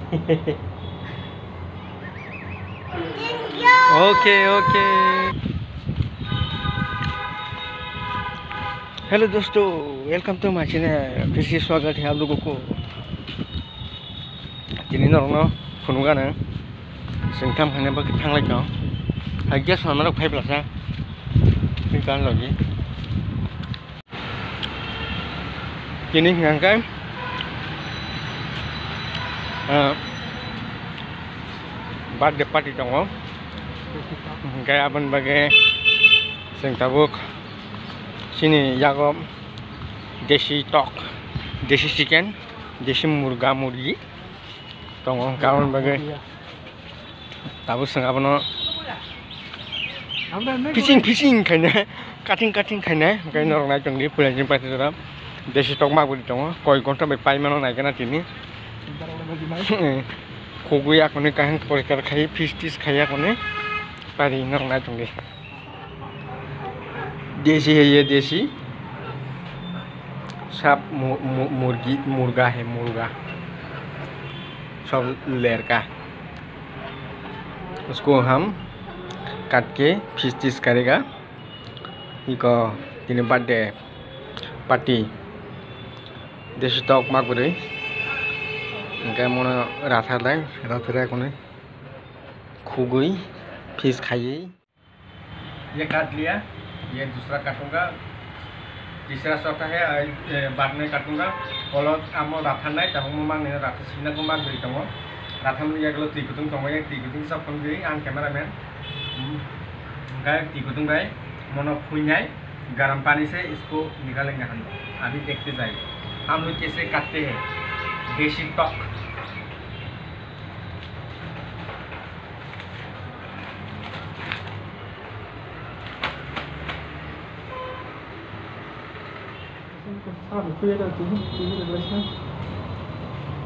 Okay okay. Hello दोस्तों, welcome to my channel. फिर से स्वागत है आप लोगों को। दिनै नरनो फुनुगानो जोंथाम खाने बाकी थांलाय दं हागिया सनमानक फाइब्लासा फैगान लगी दिनै हिंगांखाय बर्थडे पार्टी दङ गाबोन बागे जों दाबुक सिनि यागो देसी टक देसी चिकेन देसी मुर्गा मुर्गी दङ गाबोन बागे दाबु सोंगाबनो फिसिं खायनो काटिं खायनो गायनो रंनाय दंदि फैनायजों पार्टी देसी टक मागुरि दङ कय घन्टा बे पाइमानो नायगोन आथिनि खगुया कोने काहें परिकार खाई फिस टिस खाया कोने पारी नरंनाय दंदि देसी है ये देसी सब मुर्गी मुर्गा है मुर्गा सब लेयर का उसको हम काट के फिस टिस करेगा इको दिन बर्थडे पार्टी देसी टक मागुरि इनका मन राथारा कोने खुगुई फिश खाई ये काट लिया ये दूसरा काटूंगा तीसरा चौथा है बाद में काटूंगा और आम राथा नाय तब मांगने राथा सीना को मांग गई तमो राथा में ये गलो तीकुतुंग तमो ये तीकुतुंग सब फोन गई आन कैमरामैन गाय तीकुतुंग गाय मनो फुइनाय गर्म पानी से इसको निकालेंगे हम अभी देखते जाइए हम लोग कैसे काटते हैं देसी टक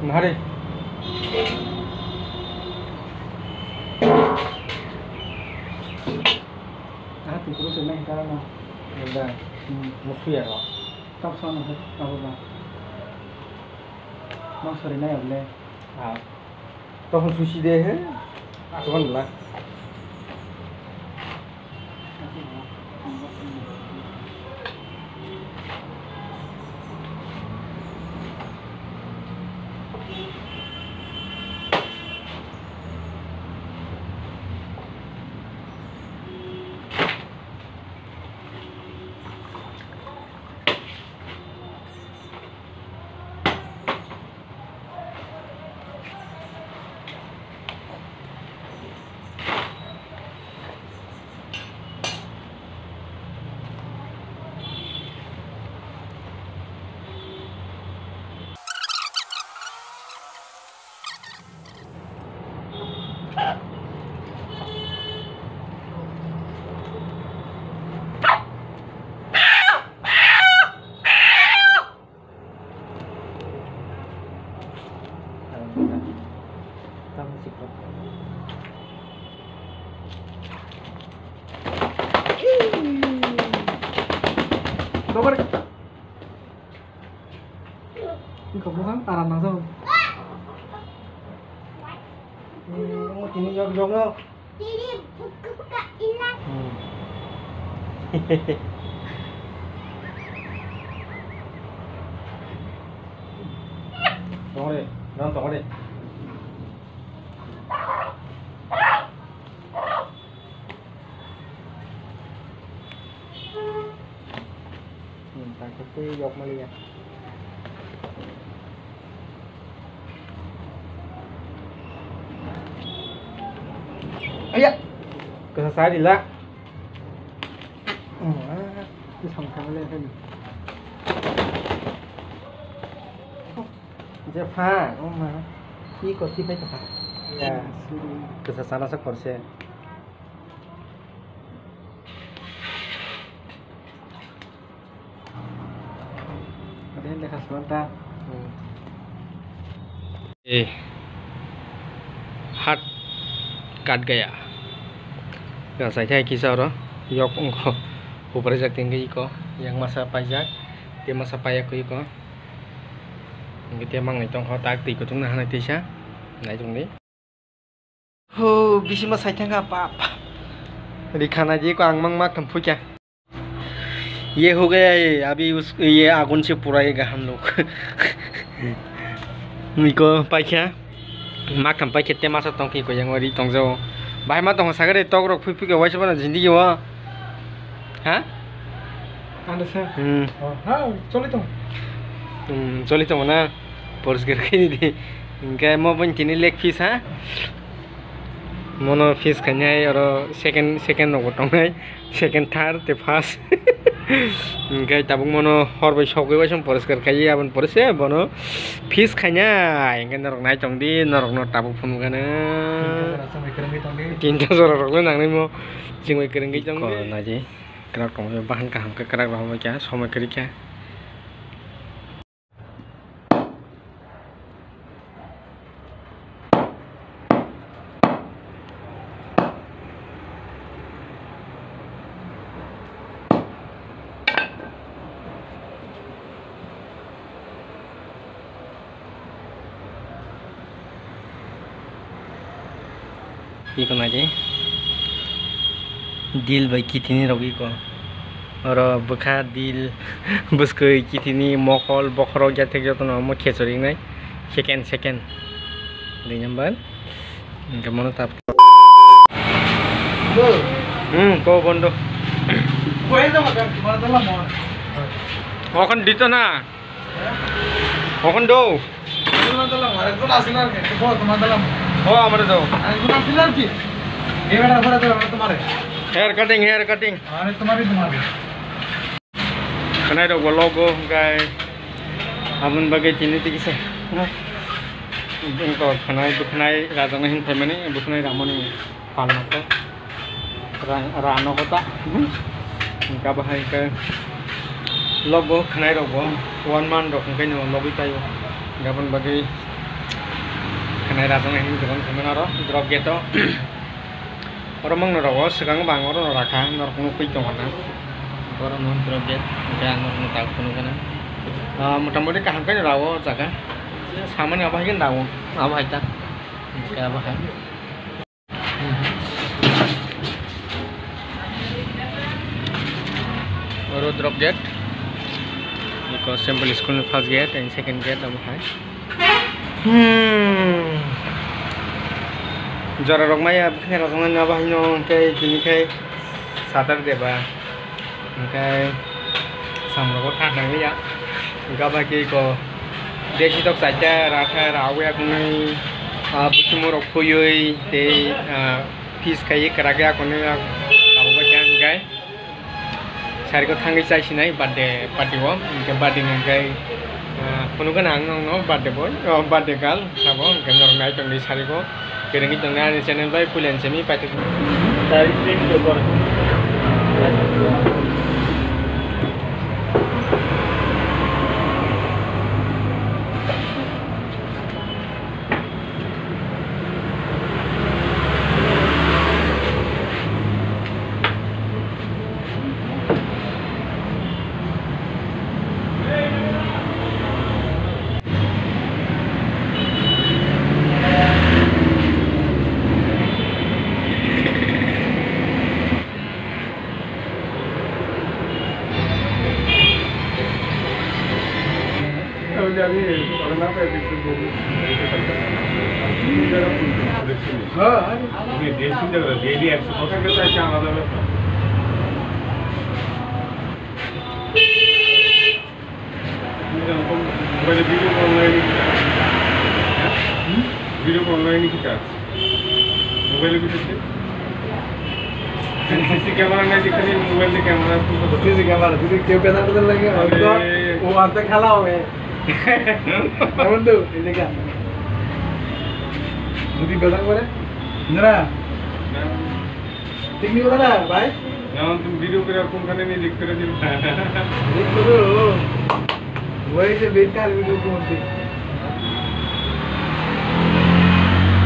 Mari. Terus ini karena udah musuh ya kok. Top sana kan, apa bang? Mang sore naik boleh. Toh sushi deh, aku kan belah. Coba deh. Ini kamu kan taran langsung. Ini jong-jong lo. Ini buka ilang. Hehehe. Tunggu deh, tunggu deh. Tapi yok mali ya. Ayah, kesasar lah. Itu sangkang le kan.จะผ้าออกมาพี่กดที่ไม่จะผ้าอย่าkesasar rasa korse. Lekas mantap. Hard काट गया saya cai kisah roh yok engko uprajak tinggi ko yang masa pajak dia masa payah ko iko ngi dia mang ni tong ho tak ti ko tung na na ti sa नाय जोंनि हो बिसिमा साइथांगा बाप रिखाना जी को आंगमंग मा थम फुजा ये हो गया अभी ये आगुन से पुराएगा हम लोग इको पाइखा मा थम पाइखे ते मासा तंग की को yang wari tong jo bai ma tong sagare tok rok fui के वाइस बना जिंदगी wa ha anda sa ha चली तो ना पोर्स करके दी इनका मो बन तिनी लेग पीस हा मोनो पीस खाने और सेकंड नो गटंग सेकंड थर्ड ते फर्स्ट इनका तब मोनो हर बाय शौक गए सम पोर्स करके आबन पोरसे बनो पीस खाने इनका नरक नाय चंदी नरक नो तब फुम गाने तीन जरा रक ले नांगनै मो जिंगै करंगै चंदी को ना जी करा टंग बाहन का हम करा रहा क्या समय करी क्या इको ना जी दिल भाई कितनी रोगी को और बुखा दिल बुसको कितनी मकल बखरो जाते जो तो ना खेचरी नहीं सेकेंड दे नंबर इनका मनो ताप को बंदो ओखन दितो ना ओखन दो हो हमारे दो हेयर कटिंग खनाय दो लोगो गाय आबन बगे तिनि तिकिसे इनको खनाय दुखनाय राजन हिन फेमनी दुखनाय रामनी पालनो को रानो होता इनका बाहाय के लोगो खनाय रोगो 1 month रोग के नो लोगी तायो गाबन बगे खनाय राजन हिन गोबां फेमनारो ड्रप गेटो और मंग नरगो सिगां बांगर नराखा नरखनो फैदों हना और नन ड्रप गेट गां नरखनो ताखनो गना मोटामोटी काहाम के रावो जागा सामान्य आबाहायगोन दावो आबाहायता का आबाहाय और ड्रप गेट इको simple school first gate and second gate आबाहाय जरा रगमाया बखने रगमान आबाहायनो के दिनिखाय सातार देबा ओमफ्राय सामरगो थांनांगैया गाबाखि को देशी तक साइटा राथा रावया कुनै बुथुमर फुयै ते फिस खायै करागे आकोनो आबो क्या गाय सारिको थांगै जायसिनाय बर्थडे पार्टीआव इनके बर्थडे निफ्राय कोनो गोनां नो बर्थडे बय बर्थडे गाल साबो गनर नाय तंनि सारिको केरेंगि तंगा चैनल बाय फुलेन सेमी पाइते तारिख दिन जोगर डेली 100% के साथ आना था वीडियो ऑनलाइन की क्या मोबाइल भी देखते सीसी कैमरा नहीं दिखनी मोबाइल से कैमरा सीसी कैमरा दीदी क्यों पैसा बदल लगे वो आता खाला हो गए बंदू ini kan Budi bilang pada Nera tinggi mana baik jangan तुम वीडियो कर आपको खाने नहीं लिख कर दिल लिख करो वही से बेकार वीडियो को होती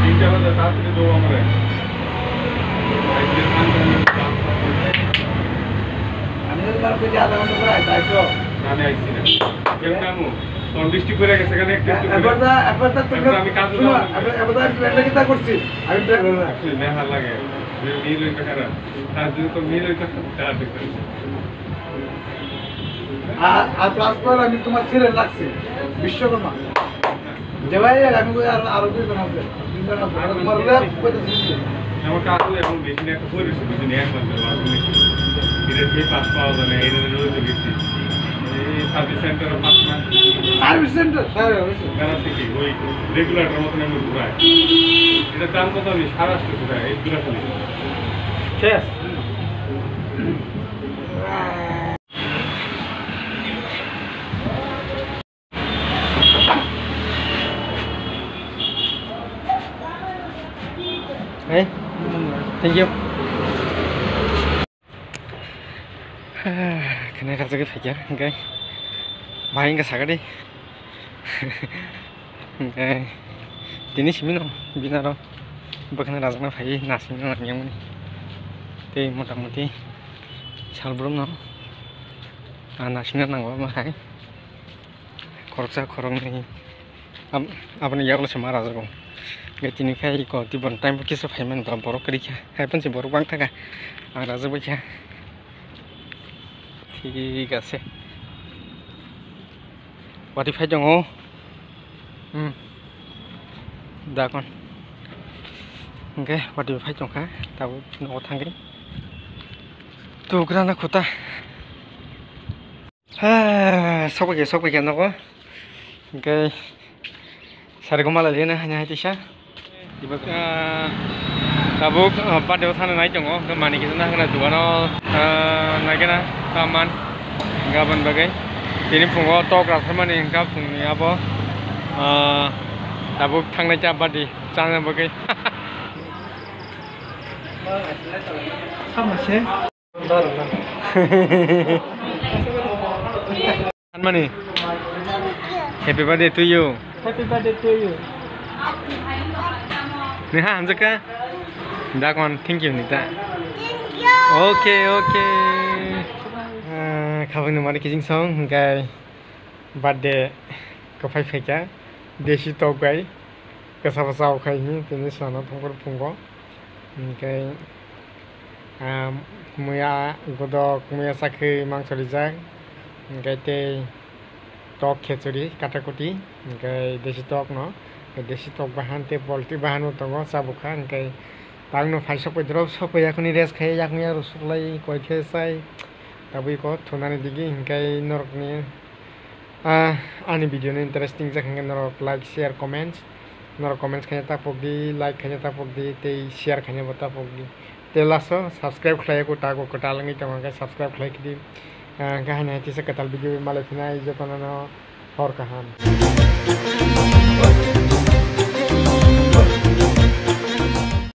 तीन चार बजे साथ में दो हमारे अंदर बार पे ज्यादा होने पर आता है तो नाने ऐसी ना क्या नामू তখন বৃষ্টি পড়ে গেছে এখানে একটু আমি কাজ করছি আমি নেহার লাগে মিল হইতে খারাপ তার যদি তো মিল হইতে আর প্লাস পর আমি তোমার ছেলে লাগছে বিশ্বকর্মা যে ভাই আমি আরো দুইজন আছে আমার কাজ এখন বেশি না একটা পরিবেশ কিছু নিয়ে আসলাম পাস পাওয়া যায় না এই রয়েছে গেছি সার্ভিস সেন্টারে 5 মাস সার্ভিস সেন্টার তারা থেকে ওই রেগুলারের মতন আমি ঘুরাই এটা দাম কত আমি 7,800 ঘুরাই এই ঘুরা খালি শেষ Hey, thank you. Cái này là cái phải chứ, ok. Bài anh cái sao đi. Ok. Tin chỉ mình không, biết nào đâu. Bữa nay là nó phải nasi nó làm như vậy. Thì một tí, sao bữa nó, nasi nó nặng quá mà hay. Korang ni, apa ni yang lo semara tu. Gati ni kai ko ti bon time ki so phai man ba borok kri kha hai pan se borok bang thaka ar aja ba kha ঠিক আছে wati phai jong o da kon okay wati phai jong kha tao no thang cái tu grana khota ha sok cái nó có okay sare ko mala le na hanya hai tisha Dibak tabuk pada utara naik jongo, kemana kita nak kena dua no naik kena taman, gaban bagai. Ini pungo tok rasa mana yang kau pungi apa? Tabuk thang naik jabat di, jangan bagai. sama sih Mana? Happy birthday to you. happy birthday to you Nih ha, anjaka. Dah kon, thank you nih tak. Okay. Kau ni mana kisah song, gay. Birthday, kau fai kah? Desi tau gay. Kesal kau ini, ini sana tunggu punggo. Gay. Muya godok, muya sakhi mangsori jag. Gay te tok khechuri, katakoti. Gay desi tok no. Desi tok bahan te poultry bahan utongo sabuka kai tangno faisok pedrop sopo yakuni res khai yaknya rusulai koi thesai tabi ko thunani digi kai norok ni ani video ni interesting jakhang norok like share comments norok comments khanya ta pogdi like khanya ta pogdi te share khanya bata pogdi te laso subscribe khlai ko ta ko katalangi tamanga subscribe khlai kidi kahana tisa katal video malafina ijo kono hor kahan